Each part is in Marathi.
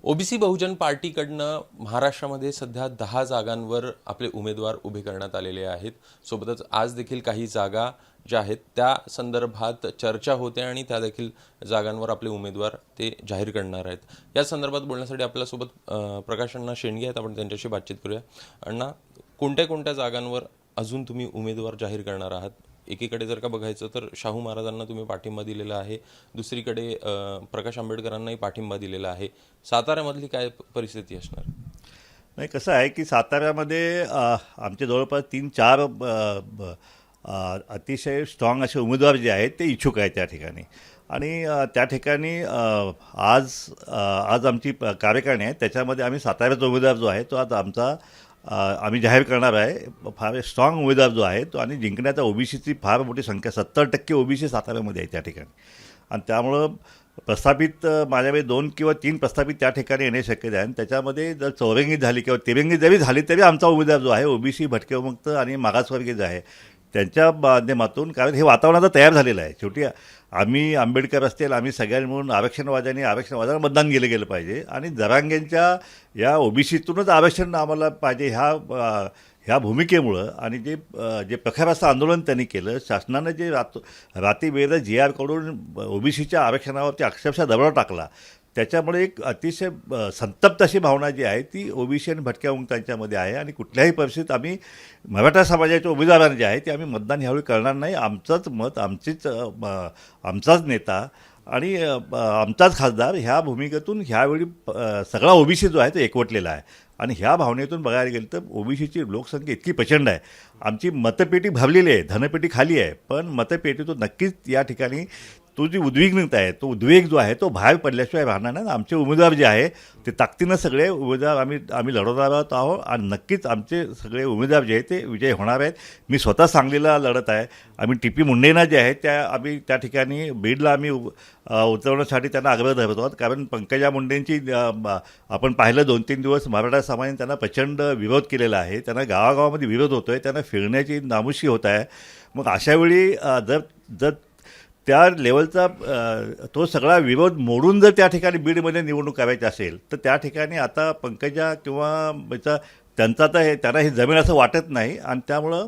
ओबीसी बहुजन पार्टीकडनं महाराष्ट्रामध्ये सध्या 10 जागांवर आपले उमेदवार उभे करण्यात आलेले आहेत. सोबतच आज देखील काही जागा ज्या आहेत त्या संदर्भात चर्चा होते आणि त्या देखील जागांवर आपले उमेदवार ते जाहीर करणार आहेत. या संदर्भात बोलण्यासाठी आपल्यासोबत प्रकाश अण्णा शेंडगे आहेत. आपण त्यांच्याशी बातचीत करूया. अण्णा, कोणत्या कोणत्या जागांवर अजून तुम्ही उमेदवार जाहीर करणार आहात? एकीकडे जर का बघायचं तर शाहू महाराजांना तुम्ही पाठिंबा दिलेला आहे, दुसरीकडे प्रकाश आंबेडकरांनाही पाठिंबा दिलेला आहे. साताऱ्यामधली काय परिस्थिती असणार? नाही, कसं आहे की साताऱ्यामध्ये आमचे जवळपास 3-4 अतिशय स्ट्रॉंग असे उमेदवार जे आहेत ते इच्छुक आहेत त्या ठिकाणी. आणि त्या ठिकाणी आज आमची कार्यकारिणी आहे, त्याच्यामध्ये आम्ही साताऱ्याचा उमेदवार जो आहे तो आज आमचा आम्ही जाहीर करणार आहे. फार स्ट्रॉंग उमेदवार जो आहे तो, आणि जिंकण्याचा ओबीसीची फार मोठी संख्या 70% ओबीसी साताऱ्यामध्ये आहे त्या ठिकाणी. आणि त्यामुळं प्रस्थापित माझ्याकडे 2 किंवा 3 प्रस्थापित त्या ठिकाणी येणे शक्य आहे. आणि त्याच्यामध्ये जर चौरंगी झाली किंवा तिरंगी जरी झाली तरी आमचा उमेदवार जो आहे ओबीसी, भटकेविमुक्त आणि मागासवर्गीय जे आहे त्यांच्या माध्यमातून, कारण हे वातावरण आता तयार झालेलं आहे. शेवटी आम्ही आंबेडकर असतील, आम्ही सगळ्यांनी म्हणून आरक्षणवाद्याला मतदान गेलं पाहिजे. आणि जरांगेंच्या या ओबीसीतूनच आरक्षण आम्हाला पाहिजे ह्या भूमिकेमुळं, आणि जे प्रखर असं आंदोलन त्यांनी केलं, शासनानं जे रातीबेर GR कडून ओबीसीच्या आरक्षणावरती अक्षरशः दबाव टाकला, त्याच्यामुळे एक अतिशय संतप्त अशी भावना जी आहे ती ओबीसी आणि भटक्यामुक्तांच्यामध्ये आहे. आणि कुठल्याही परिस्थितीत आम्ही मराठा समाजाच्या उमेदवारांना जे आहे ते आम्ही मतदान ह्यावेळी करणार नाही. आमचंच मत, आमचाच नेता आणि आमचाच खासदार ह्या भूमिकेतून ह्यावेळी सगळा ओबीसी जो आहे तो एकवटलेला आहे. आणि ह्या भावनेतून बघायला गेलं तर ओबीसीची लोकसंख्या इतकी प्रचंड आहे. आमची मतपेटी भरलेली आहे, धनपेटी खाली आहे, पण मतपेटीतून नक्कीच या ठिकाणी तो जी उद्विग्नता आहे, तो उद्वेग जो आहे तो बाहेर पडल्याशिवाय राहणार नाही. आमचे उमेदवार जे आहे ते ताकदीनं सगळे उमेदवार आम्ही लढवणार आहोत. आणि नक्कीच आमचे सगळे उमेदवार जे आहेत ते विजयी होणार आहेत. मी स्वतः सांगलीला लढत आहे. आम्ही TP मुंडेंना जे आहेत आम्ही त्या ठिकाणी बीडला आम्ही उतरवण्यासाठी त्यांना आग्रह धरत आहोत. कारण पंकजा मुंडेंची आपण पाहिलं 2-3 दिवस मराठा समाजाने त्यांना प्रचंड विरोध केलेला आहे. त्यांना गावागावामध्ये विरोध होतो आहे, त्यांना फिरण्याची नामुष्की होत आहे. मग अशावेळी जर त्या लेवलचा तो सगळा विरोध मोडून जर त्या ठिकाणी बीडमध्ये निवडणूक करायची असेल तर त्या ठिकाणी आता पंकजा किंवा त्यांचा तर त्यांना ही जमीन असं वाटत नाही. आणि त्यामुळं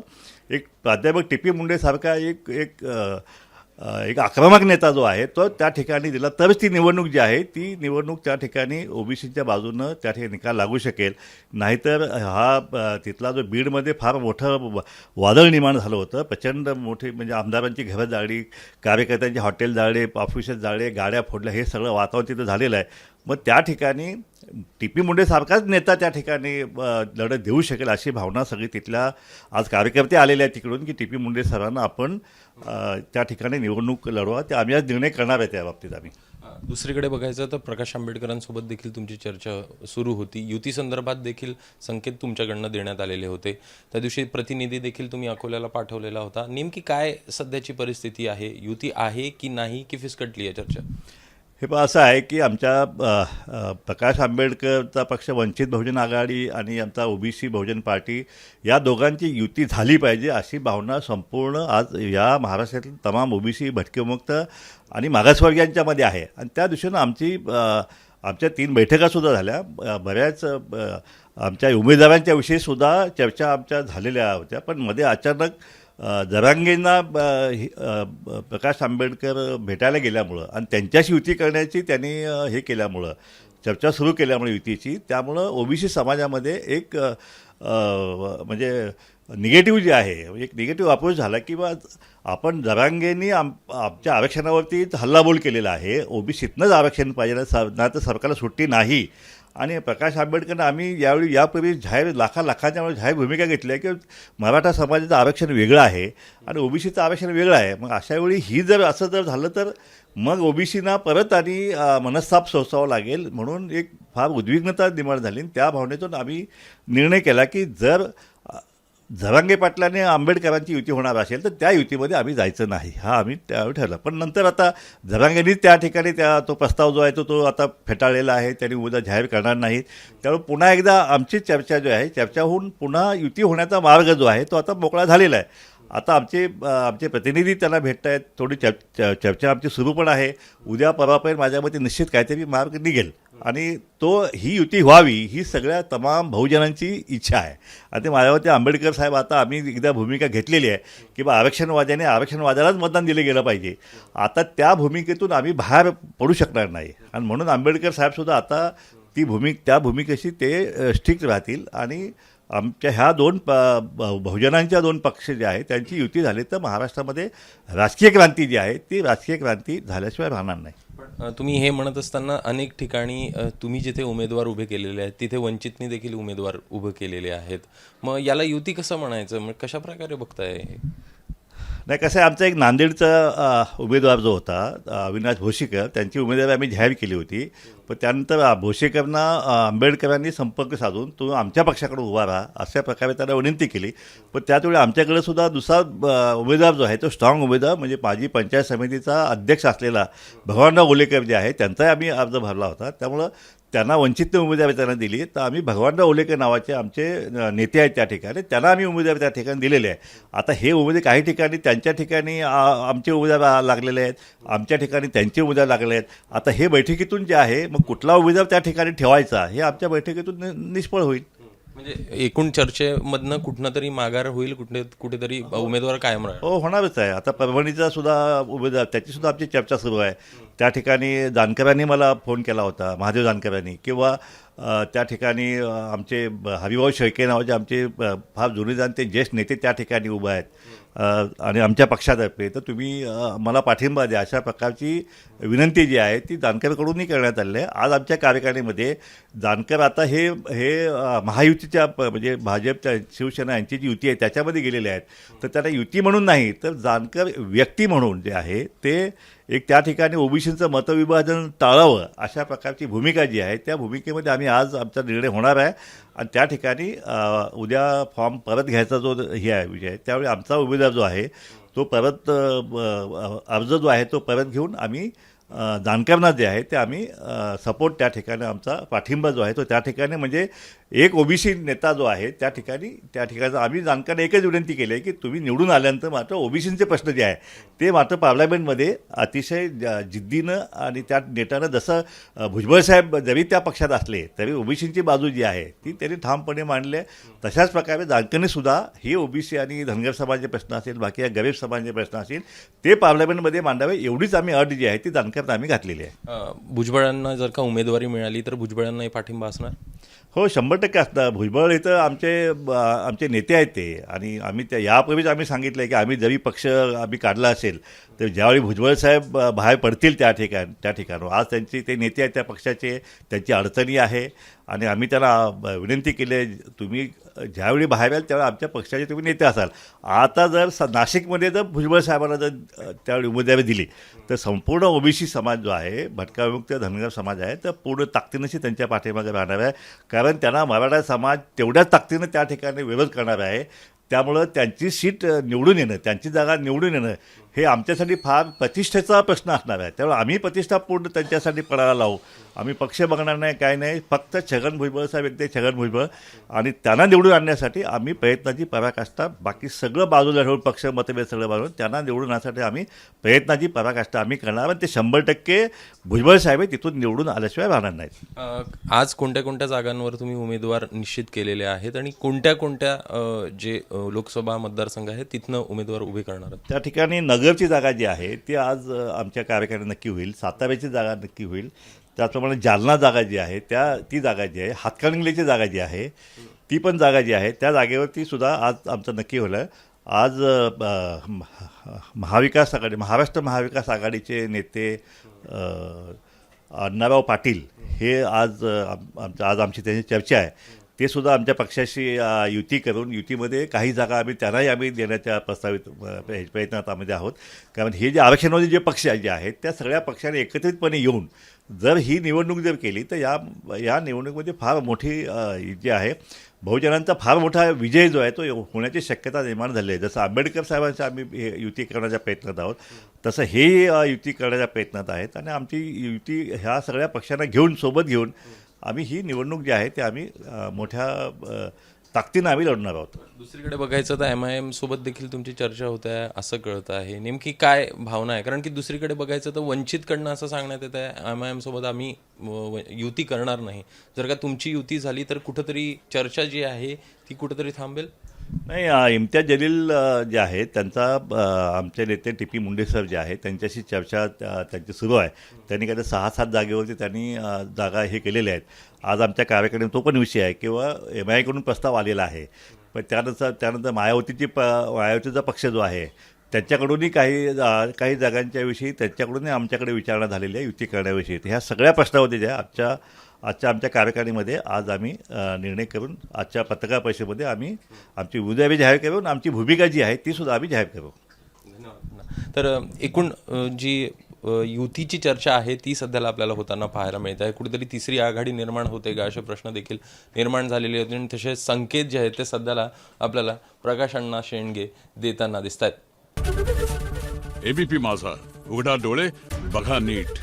एक प्राध्यापक TP मुंडेसारखा एक आक्रमक नेता जो आहे तो त्या ठिकाणी दिला तरच ती निवडणूक जी आहे ती निवडणूक त्या ठिकाणी ओबीसीच्या बाजूनं त्या ठिकाणी निकाल लागू शकेल. नाहीतर तिथला जो बीडमध्ये फार मोठं वादळ निर्माण झालं होतं. प्रचंड मोठी, म्हणजे आमदारांची घरं जाळली, कार्यकर्त्यांची हॉटेल जाळले, ऑफिसेस जाळले, गाड्या फोडल्या, हे सगळं वातावरण तिथं झालेलं आहे. मग त्या ठिकाणी TP मुंडेसारखाच नेता त्या ठिकाणी लढत देऊ शकेल अशी भावना सगळी तिथल्या आज कार्यकर्ते आलेले आहेत तिकडून, की TP मुंडे सरांना आपण त्या ठिकाणी निवडणूक लढवा. ते आम्ही आज निर्णय करणार आहे त्या बाबतीत. आम्ही दुसरीकडे बघायचं तर प्रकाश आंबेडकरांसोबत देखील तुमची चर्चा सुरू होती. युती संदर्भात देखील संकेत तुमच्याकडनं देण्यात आलेले होते. त्या दिवशी प्रतिनिधी देखील तुम्ही अकोल्याला पाठवलेला होता. नेमकी काय सध्याची परिस्थिती आहे? युती आहे की नाही, की फिसकटली आहे चर्चा? हे पण असं आहे की आमच्या प्रकाश आंबेडकरचा पक्ष, वंचित बहुजन आघाडी आणि आमचा ओबीसी बहुजन पार्टी या दोघांची युती झाली पाहिजे अशी भावना संपूर्ण आज या महाराष्ट्रातील तमाम ओबीसी, भटकेविमुक्त आणि मागासवर्गीयांच्यामध्ये आहे. आणि त्या दृष्टीनं आमच्या 3 बैठकासुद्धा झाल्या. बऱ्याच आमच्या उमेदवारांच्या विषयीसुद्धा चर्चा आमच्या झालेल्या होत्या. पण मध्ये अचानक जरांगेंना प्रकाश आंबेडकर भेटायला गेल्यामुळं आणि त्यांच्याशी युती करण्याची त्यांनी हे केल्यामुळं, चर्चा सुरू केल्यामुळे युतीची, त्यामुळं ओबीसी समाजामध्ये एक म्हणजे निगेटिव्ह जे आहे, एक निगेटिव्ह अप्रोच झाला की बा आपण जरांगेंनी आमच्या आरक्षणावरती हल्लाबोल केलेला आहे. ओबीसीतनंच आरक्षण पाहिजे ना, तर सरकारला सुट्टी नाही. आणि प्रकाश आंबेडकरनं आम्ही यापूर्वी लाखांच्या जाहीर भूमिका घेतली आहे की मराठा समाजाचं आरक्षण वेगळं आहे आणि ओबीसीचं आरक्षण वेगळं आहे. मग अशावेळी असं जर झालं तर मग ओबीसीना परत आणि मनस्ताप सोसावं लागेल. म्हणून एक फार उद्विग्नता निर्माण झाली. त्या भावनेतून आम्ही निर्णय केला की जर जरांगे पाटलाने आंबेडकरांची युती होणार असेल तर त्या युतीमध्ये आम्ही जायचं नाही, हा आम्ही त्यावेळी ठरला. पण नंतर आता जरांगेंनी त्या ठिकाणी तो प्रस्ताव जो आहे तो आता फेटाळलेला आहे. त्यांनी उद्या जाहीर करणार नाहीत. त्यामुळे पुन्हा एकदा आमची चर्चा जो आहे, चर्चा होऊन पुन्हा युती होण्याचा मार्ग जो आहे तो आता मोकळा झालेला आहे. आता आमचे प्रतिनिधी त्यांना भेटत आहेत. थोडी चर्चा आमची सुरू पण आहे. उद्या परवापर्यंत माझ्या मते निश्चित काहीतरी मार्ग निघेल आणि ही युती व्हावी ही सगळ्या तमाम बहुजनांची इच्छा आहे. आणि ते माझ्यावरती आंबेडकर साहेब आता आम्ही एकदा भूमिका घेतलेली आहे की बा आरक्षणवाद्याने आरक्षणवाद्यालाच मतदान दिलं गेलं पाहिजे. आता त्या भूमिकेतून आम्ही बाहेर पडू शकणार नाही आणि म्हणून आंबेडकर साहेबसुद्धा आता त्या भूमिकेशी ते स्ट्रिक्ट राहतील आणि आमच्या ह्या बहुजनांच्या 2 पक्ष जे आहेत त्यांची युती झाली तर महाराष्ट्रामध्ये राजकीय क्रांती जी आहे ती राजकीय क्रांती झाल्याशिवाय राहणार नाही. पण तुम्ही हे म्हणत असताना अनेक ठिकाणी तुम्ही जिथे उमेदवार उभे केलेले आहेत तिथे वंचितने देखील उमेदवार उभे केलेले आहेत. मग याला युती कसं म्हणायचं, मग कशा प्रकारे बघताय हे? नाही, कसं आहे, आमचा एक नांदेडचा उमेदवार जो होता अविनाश भोशीकर, त्यांची उमेदवारी आम्ही जाहीर केली होती. पण त्यानंतर भोशीकरांना आंबेडकरांनी संपर्क साधून तो आमच्या पक्षाकडे उभा राहा अशा प्रकारे त्यांना विनंती केली. पण त्याचवेळी आमच्याकडे सुद्धा दुसरा उमेदवार जो आहे तो स्ट्रॉंग उमेदवार म्हणजे माजी पंचायत समितीचा अध्यक्ष असलेला भगवानराव ओलेकर जे आहे त्यांचाही आम्ही अर्ज भरला होता. त्यामुळं त्यांना वंचितने उमेदवारी त्यांना दिली. तर आम्ही भगवानराव ओलेकर नावाचे आमचे नेते आहेत त्या ठिकाणी, त्यांना आम्ही उमेदवारी त्या ठिकाणी दिलेले आहे. आता हे उमेदवार काही ठिकाणी त्यांच्या ठिकाणी आमचे उमेदवार लागलेले आहेत, आमच्या ठिकाणी त्यांचे उमेदवार लागलेले आहेत. आता हे बैठकीतून जे आहे मग कुठला उमेदवार त्या ठिकाणी ठेवायचा हे आमच्या बैठकीतून निष्फळ होईल. म्हणजे एकूण चर्चेमधनं कुठनं तरी माघार होईल, कुठेतरी उमेदवार कायम राहील. हो, होणारच आहे. आता परभणीचा सुद्धा उमेदवार त्याची सुद्धा आमची चर्चा सुरू आहे. त्या ठिकाणी जानकरांनी मला फोन केला होता, महादेव जानकरांनी, किंवा त्या ठिकाणी आमचे हरिभाऊ शेळके नावाचे आमचे फार जुने जाणते ज्येष्ठ नेते त्या ठिकाणी उभे आहेत आणि आमच्या पक्षातर्फे तर तुम्ही मला पाठिंबा द्या अशा प्रकारची विनंती जी आहे ती जानकरकडूनही करण्यात आली आहे. आज आमच्या कार्यकारिणीमध्ये जानकर आता हे महायुतीच्या म्हणजे भाजपच्या शिवसेना यांची जी युती आहे त्याच्यामध्ये गेलेले आहेत. तर त्याला युती म्हणून नाही तर जानकर व्यक्ती म्हणून जे आहे ते एक त्या ठिकाणी ओबीसीचं मतविभाजन टाळावं अशा प्रकारची भूमिका जी आहे त्या भूमिकेमध्ये आम्ही आज आमचा निर्णय होणार आहे. आणि त्या ठिकाणी उद्या फॉर्म परत घ्यायचा जो हे आहे विषय, त्यावेळी आमचा उमेदवार जो आहे तो परत अर्ज जो आहे तो परत घेऊन आम्ही जानकरांना जे आहे ते आम्ही सपोर्ट त्या ठिकाणी आमचा पाठिंबा जो आहे तो त्या ठिकाणी म्हणजे एक ओबीसी नेता जो आहे त्या ठिकाणी आम्ही जानकरांना एकच विनंती केली आहे की तुम्ही निवडून आल्यानंतर मात्र ओबीसींचे प्रश्न जे आहे ते मात्र पार्लमेंटमध्ये अतिशय जिद्दीनं आणि त्या नेत्यानं जसं भुजबळ साहेब जरी त्या पक्षात असले तरी ओबीसींची बाजू जी आहे ती त्यांनी ठामपणे मांडली आहे. तशाच प्रकारे जानकरांनी सुद्धा ही ओबीसी आणि धनगर समाजाचे प्रश्न असेल, बाकी गरीब समाजाचे प्रश्न असतील ते पार्लमेंटमध्ये मांडावे एवढीच आम्ही अट जी आहे ती जानकरांना आम्ही घातलेली आहे. भुजबळांना जर का उमेदवारी मिळाली तर भुजबळांनाही पाठिंबा असणार? हो, 100% असणार. भुजबळ इथं आमचे नेते आहेत ते, आणि आम्ही यापूर्वीच आम्ही सांगितलं आहे की आम्ही जरी पक्ष आम्ही काढला असेल तर ज्यावेळी भुजबळ साहेब बाहेर पडतील त्या ठिकाणावर आज ते नेते आहेत त्या पक्षाचे, त्यांची अडचणी आहे आणि आम्ही त्यांना विनंती केली आहे तुम्ही ज्यावेळी बाहेर याल त्यावेळी आमच्या पक्षाचे तुम्ही नेते असाल. आता जर नाशिकमध्ये जर भुजबळ साहेबांना जर त्यावेळी उमेदवारी दिली तर संपूर्ण ओबीसी समाज जो आहे, भटका विमुक्त धनगर समाज आहे, तर पूर्ण ताकदीनंशी त्यांच्या पाठीमागे राहणार आहे. कारण त्यांना मराठा समाज तेवढ्याच ताकदीनं त्या ठिकाणी विरोध करणार आहे. त्यामुळं त्यांची सीट निवडून येणं, त्यांची जागा निवडून येणं हे आमच्यासाठी फार प्रतिष्ठेचा प्रश्न असणार आहे. त्यामुळे आम्ही प्रतिष्ठापूर्ण त्यांच्यासाठी पडायला लावू. आम्ही पक्ष बघणार नाही, काय नाही, फक्त छगन भुजबळ साहेब एकटे छगन भुजबळ आणि त्यांना निवडून आणण्यासाठी आम्ही प्रयत्नाची पराकाष्ठा बाकी सगळं बाजूला ठेवून पक्ष मतभेद सगळं बाजूला त्यांना निवडून आणण्यासाठी आम्ही प्रयत्नाची पराकाष्ठा आम्ही करणार आणि ते 100% भुजबळ साहेब तिथून निवडून आल्याशिवाय राहणार नाहीत. आज कोणत्या कोणत्या जागांवर तुम्ही उमेदवार निश्चित केलेले आहेत आणि कोणत्या जे लोकसभा मतदारसंघ आहेत तिथनं उमेदवार उभे करणार? त्या ठिकाणी नगरची जागा जी आहे ती आज आमच्या कार्यकारिणीत नक्की होईल. साताऱ्याची जागा नक्की होईल. त्याचप्रमाणे जालना जागा जी आहे ती जागा जी आहे, हातकणंगलेची जागा जी आहे ती पण जागा जी आहे त्या जागेवरती सुद्धा आज आमचं नक्की होलं. आज महाविकास आघाडी महाराष्ट्र महाविकास आघाडीचे नेते अण्णाराव पाटील हे आज आमची त्यांची चर्चा आहे. ते सुद्धा आमच्या पक्षाशी युती करून युतीमध्ये काही जागा आम्ही देण्याच्या प्रयत्नात आम्ही आहोत. कारण हे जे आरक्षणवादी जे पक्ष जे आहेत त्या सगळ्या पक्षाने एकत्रितपणे येऊन जर ही निवडणूक जर केली तर या निवडणुकीमध्ये फार मोठी जी आहे बहुजनांचा फार मोठा विजय जो आहे तो होण्याची शक्यता निर्माण झाली आहे. जसं आंबेडकर साहेबांच्या आम्ही युती करण्याच्या प्रयत्नात आहोत तसं हे युती करण्याच्या प्रयत्नात आहेत आणि आमची युती ह्या सगळ्या पक्षांना सोबत घेऊन आम्ही ही निवडणूक जी आहे ती आम्ही मोठ्या ताकदीनं आम्ही लढणार आहोत. दुसरीकडे बघायचं तर MIM सोबत देखील तुमची चर्चा होत आहे असं कळतं आहे. नेमकी काय भावना आहे? कारण की दुसरीकडे बघायचं तर वंचितकडनं असं सांगण्यात येत आहे MIM सोबत आम्ही युती करणार नाही. जर का तुमची युती झाली तर कुठंतरी चर्चा जी आहे ती कुठंतरी थांबेल. नाही, इम्तियाज जलील जे आहेत त्यांचा आमचे नेते TP मुंडे सर जे आहेत त्यांच्याशी चर्चा त्यांची सुरू आहे. त्यांनी काही 6-7 जागेवरती त्यांनी जागा हे केलेल्या आहेत. आज आमच्या कार्यक्रमात तो पण विषय आहे किंवा MI कडून प्रस्ताव आलेला आहे. पण त्यानंतर मायावतीचा पक्ष जो आहे त्यांच्याकडूनही काही जागांच्या विषयी त्यांच्याकडूनही आमच्याकडे विचारणा झालेली आहे युती करण्याविषयी. ह्या सगळ्या प्रश्नावरती ज्या आजच्या आमच्या कार्यकारिणीमध्ये आज आम्ही निर्णय करून आजच्या पत्रकार परिषदेमध्ये आम्ही आमची उमेदवारी जाहीर करून आमची भूमिका जी आहे ती सुद्धा आम्ही जाहीर करू. तर एकूण जी युतीची चर्चा आहे ती सध्याला आपल्याला होताना पाहायला मिळत आहे. कुठेतरी तिसरी आघाडी निर्माण होते का असे प्रश्न देखील निर्माण झालेले होते आणि तसे संकेत जे आहेत ते सध्याला आपल्याला प्रकाश अण्णा शेंडगे देताना दिसत आहेत. ABP माझा, उघडा डोळे बघा नीट.